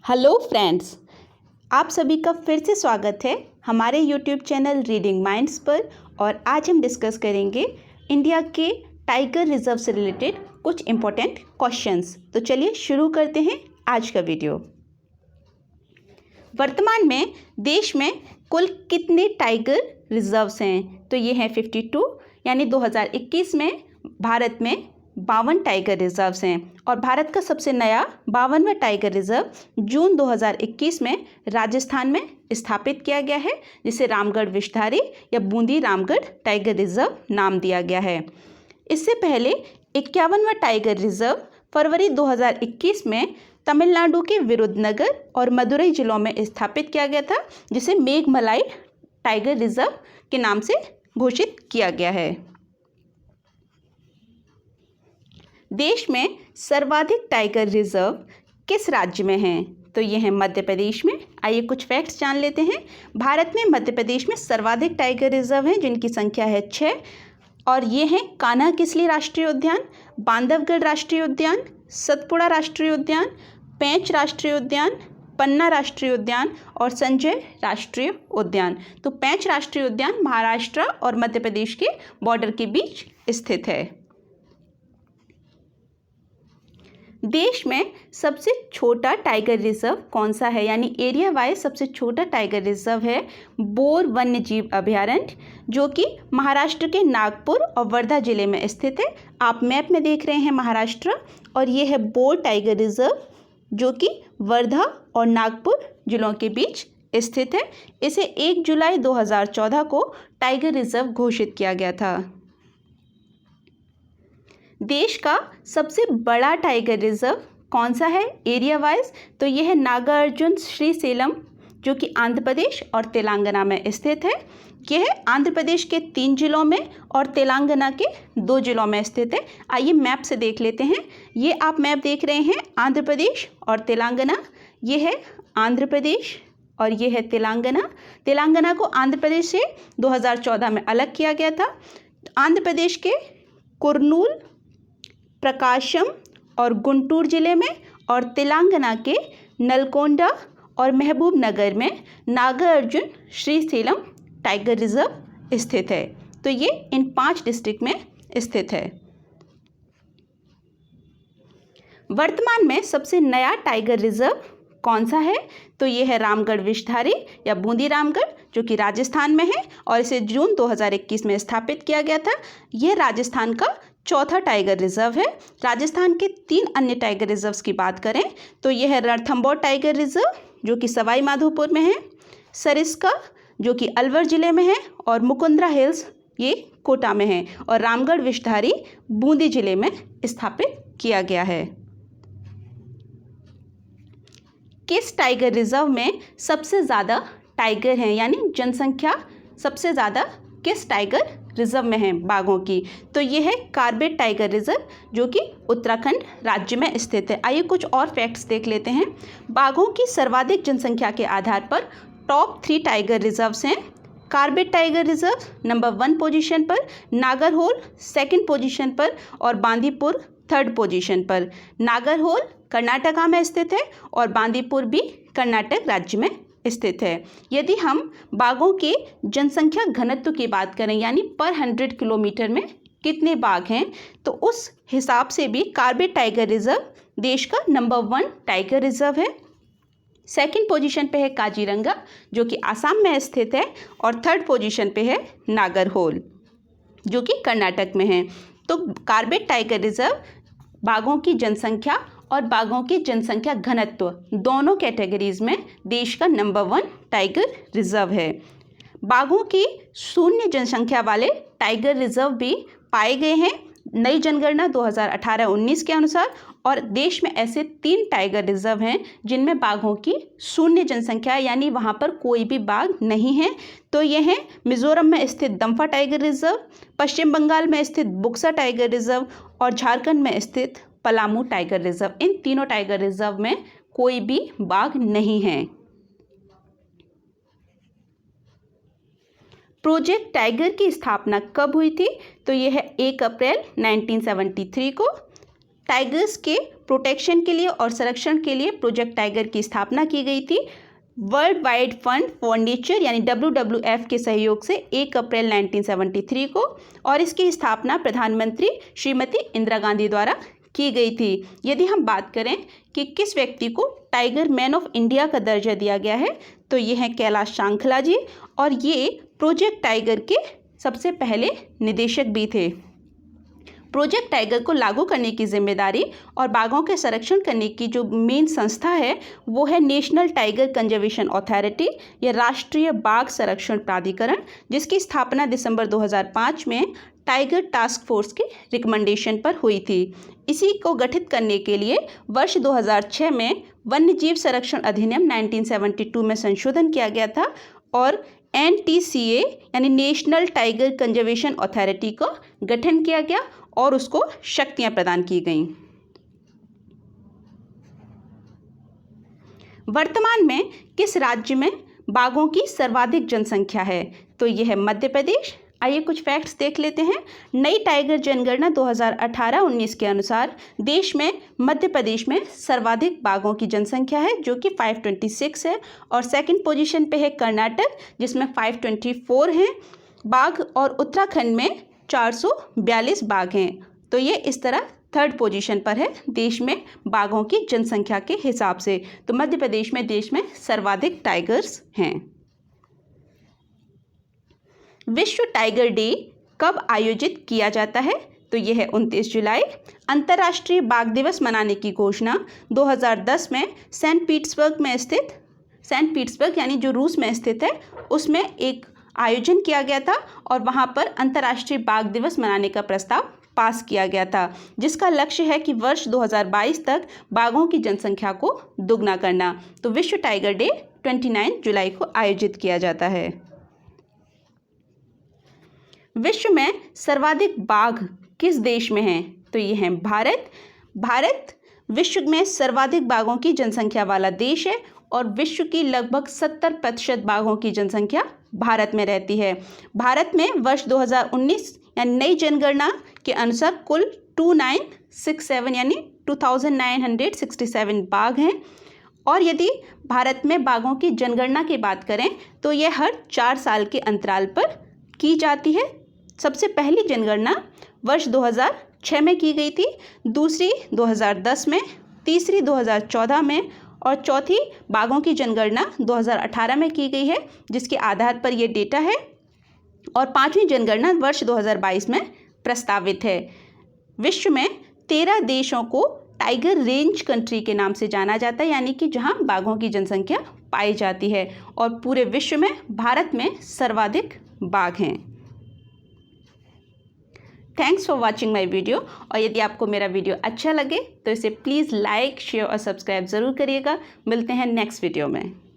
Hello friends, आप सभी का फिर से स्वागत है हमारे यूट्यूब चैनल रीडिंग माइंड्स पर। और आज हम डिस्कस करेंगे इंडिया के टाइगर रिजर्व से रिलेटेड कुछ इम्पोर्टेंट क्वेश्चंस। तो चलिए शुरू करते हैं आज का वीडियो। वर्तमान में देश में कुल कितने टाइगर रिजर्व्स हैं? तो ये हैं 52, यानी 2021 में भारत में 52 टाइगर रिजर्व्स हैं। और भारत का सबसे नया 52वां टाइगर रिजर्व जून 2021 में राजस्थान में स्थापित किया गया है, जिसे रामगढ़ विषधारी या बूंदी रामगढ़ टाइगर रिजर्व नाम दिया गया है। इससे पहले 51वां टाइगर रिजर्व फरवरी 2021 में तमिलनाडु के विरुधनगर और मदुरई जिलों में स्थापित किया गया था, जिसे मेघमलाई टाइगर रिजर्व के नाम से घोषित किया गया है। देश में सर्वाधिक टाइगर रिजर्व किस राज्य में हैं? तो ये हैं मध्य प्रदेश में। आइए कुछ फैक्ट्स जान लेते हैं। भारत में मध्य प्रदेश में सर्वाधिक टाइगर रिजर्व हैं, जिनकी संख्या है 6। और ये हैं कान्हा किसली राष्ट्रीय उद्यान, बांधवगढ़ राष्ट्रीय उद्यान, सतपुड़ा राष्ट्रीय उद्यान, पेंच राष्ट्रीय उद्यान, पन्ना राष्ट्रीय उद्यान और संजय राष्ट्रीय उद्यान। तो पेंच राष्ट्रीय उद्यान महाराष्ट्र और मध्य प्रदेश के बॉर्डर के बीच स्थित है। देश में सबसे छोटा टाइगर रिजर्व कौन सा है? यानी एरिया वाइज सबसे छोटा टाइगर रिजर्व है बोर वन्य जीव अभयारण्य, जो कि महाराष्ट्र के नागपुर और वर्धा जिले में स्थित है। आप मैप में देख रहे हैं महाराष्ट्र, और ये है बोर टाइगर रिजर्व, जो कि वर्धा और नागपुर जिलों के बीच स्थित है। इसे 1 जुलाई 2014 को टाइगर रिजर्व घोषित किया गया था। देश का सबसे बड़ा टाइगर रिजर्व कौन सा है एरिया वाइज? तो यह है नागार्जुन श्रीशैलम, जो कि आंध्र प्रदेश और तेलंगाना में स्थित है। यह आंध्र प्रदेश के 3 जिलों में और तेलंगाना के 2 जिलों में स्थित है। आइए मैप से देख लेते हैं। ये आप मैप देख रहे हैं आंध्र प्रदेश और तेलंगाना। ये है आंध्र प्रदेश और ये है तेलंगाना। तेलंगाना को आंध्र प्रदेश से 2014 में अलग किया गया था। आंध्र प्रदेश के कुर्नूल, प्रकाशम और गुंटूर जिले में, और तेलंगाना के नलगोंडा और महबूब नगर में नागार्जुन श्रीशैलम टाइगर रिजर्व स्थित है। तो ये इन 5 डिस्ट्रिक्ट में स्थित है। वर्तमान में सबसे नया टाइगर रिजर्व कौन सा है? तो ये है रामगढ़ विषधारी या बूंदी रामगढ़, जो कि राजस्थान में है, और इसे जून 2021 में स्थापित किया गया था। यह राजस्थान का चौथा टाइगर रिजर्व है। राजस्थान के 3 अन्य टाइगर रिजर्व्स की बात करें तो यह है रणथंभौर टाइगर रिजर्व, जो कि सवाई माधोपुर में है, सरिस्का, जो कि अलवर जिले में है, और मुकुंदरा हिल्स, ये कोटा में है, और रामगढ़ विषधारी बूंदी जिले में स्थापित किया गया है। किस टाइगर रिजर्व में सबसे ज़्यादा टाइगर हैं? यानी जनसंख्या सबसे ज़्यादा किस टाइगर रिजर्व में है बाघों की? तो ये है कार्बेट टाइगर रिजर्व, जो कि उत्तराखंड राज्य में स्थित है। आइए कुछ और फैक्ट्स देख लेते हैं। बाघों की सर्वाधिक जनसंख्या के आधार पर टॉप 3 टाइगर रिजर्व्स हैं। Corbett tiger reserve number 1 position पर, नागरहोल 2nd पोजीशन पर, और बांदीपुर 3rd पोजीशन पर। नागरहोल कर्नाटका में स्थित है और बांदीपुर भी कर्नाटक राज्य में स्थित है। यदि हम बाघों के जनसंख्या घनत्व की बात करें, यानी पर 100 किलोमीटर में कितने बाघ हैं, तो उस हिसाब से भी कार्बेट टाइगर रिजर्व देश का नंबर 1 टाइगर रिजर्व है। 2nd पोजीशन पे है काजीरंगा, जो कि आसाम में स्थित है, और 3rd पोजीशन पे है नागरहोल, जो कि कर्नाटक में है। तो कार्बेट टाइगर रिजर्व बाघों की जनसंख्या और बाघों की जनसंख्या घनत्व दोनों कैटेगरीज में देश का नंबर 1 टाइगर रिजर्व है। बाघों की शून्य जनसंख्या वाले टाइगर रिजर्व भी पाए गए हैं नई जनगणना 2018-19 के अनुसार, और देश में ऐसे 3 टाइगर रिजर्व हैं जिनमें बाघों की शून्य जनसंख्या, यानी वहाँ पर कोई भी बाघ नहीं है। तो ये हैं मिजोरम में स्थित दम्फा टाइगर रिजर्व, पश्चिम बंगाल में स्थित बुक्सा टाइगर रिजर्व, और झारखंड में स्थित पलामू टाइगर रिजर्व। इन तीनों टाइगर रिजर्व में कोई भी बाघ नहीं है। प्रोजेक्ट टाइगर की स्थापना कब हुई थी? तो यह है 1 अप्रैल 1973 को। टाइगर्स के प्रोटेक्शन के लिए और संरक्षण के लिए प्रोजेक्ट टाइगर की स्थापना की गई थी world wide fund for nature यानी WWF के सहयोग से 1 अप्रैल 1973 को, और इसकी स्थापना प्रधानमंत्री श्रीमती इंदिरा गांधी द्वारा की गई थी। यदि हम बात करें कि किस व्यक्ति को टाइगर मैन ऑफ इंडिया का दर्जा दिया गया है, तो ये हैं कैलाश सांखला जी, और ये प्रोजेक्ट टाइगर के सबसे पहले निदेशक भी थे। प्रोजेक्ट टाइगर को लागू करने की जिम्मेदारी और बाघों के संरक्षण करने की जो मेन संस्था है वो है नेशनल टाइगर कंजर्वेशन अथॉरिटी या राष्ट्रीय बाघ संरक्षण प्राधिकरण, जिसकी स्थापना दिसंबर 2005 में टाइगर टास्क फोर्स के रिकमेंडेशन पर हुई थी। इसी को गठित करने के लिए वर्ष 2006 में वन्यजीव संरक्षण अधिनियम 1972 में संशोधन किया गया था और NTCA यानी नेशनल टाइगर कंजर्वेशन अथॉरिटी का गठन किया गया और उसको शक्तियां प्रदान की गईं। वर्तमान में किस राज्य में बाघों की सर्वाधिक जनसंख्या है, तो यह है मध्य प्रदेश। आइए कुछ फैक्ट्स देख लेते हैं। नई टाइगर जनगणना 2018-19 के अनुसार देश में मध्य प्रदेश में सर्वाधिक बाघों की जनसंख्या है जो कि 526 है, और सेकंड पोजीशन पे है कर्नाटक जिसमें 524 हैं बाघ, और उत्तराखंड में 442 बाघ हैं। तो ये इस तरह थर्ड पोजीशन पर है देश में बाघों की जनसंख्या के हिसाब से। तो मध्य प्रदेश में देश में सर्वाधिक टाइगर्स हैं। विश्व टाइगर डे कब आयोजित किया जाता है, तो यह है 29 जुलाई। अंतर्राष्ट्रीय बाघ दिवस मनाने की घोषणा 2010 में सेंट पीटर्सबर्ग यानी जो रूस में स्थित है उसमें एक आयोजन किया गया था, और वहां पर अंतर्राष्ट्रीय बाघ दिवस मनाने का प्रस्ताव पास किया गया था, जिसका लक्ष्य है कि वर्ष 2022 तक बाघों की जनसंख्या को दुगना करना। तो विश्व टाइगर डे 29 जुलाई को आयोजित किया जाता है। विश्व में सर्वाधिक बाघ किस देश में हैं, तो ये है भारत। भारत विश्व में सर्वाधिक बाघों की जनसंख्या वाला देश है और विश्व की लगभग 70% बाघों की जनसंख्या भारत में रहती है। भारत में वर्ष 2019 यानी नई जनगणना के अनुसार कुल 2967 यानी 2967 बाघ हैं, और यदि भारत में बाघों की जनगणना की बात करें तो यह हर 4 साल के अंतराल पर की जाती है। सबसे पहली जनगणना वर्ष 2006 में की गई थी, दूसरी 2010 में, तीसरी 2014 में और चौथी बाघों की जनगणना 2018 में की गई है जिसके आधार पर यह डेटा है, और पांचवी जनगणना वर्ष 2022 में प्रस्तावित है। विश्व में 13 देशों को टाइगर रेंज कंट्री के नाम से जाना जाता है, यानी कि जहां बाघों की जनसंख्या पाई जाती है, और पूरे विश्व में भारत में सर्वाधिक बाघ हैं। Thanks for watching my video, और यदि आपको मेरा वीडियो अच्छा लगे तो इसे प्लीज़ लाइक, शेयर और सब्सक्राइब ज़रूर करिएगा। मिलते हैं नेक्स्ट वीडियो में।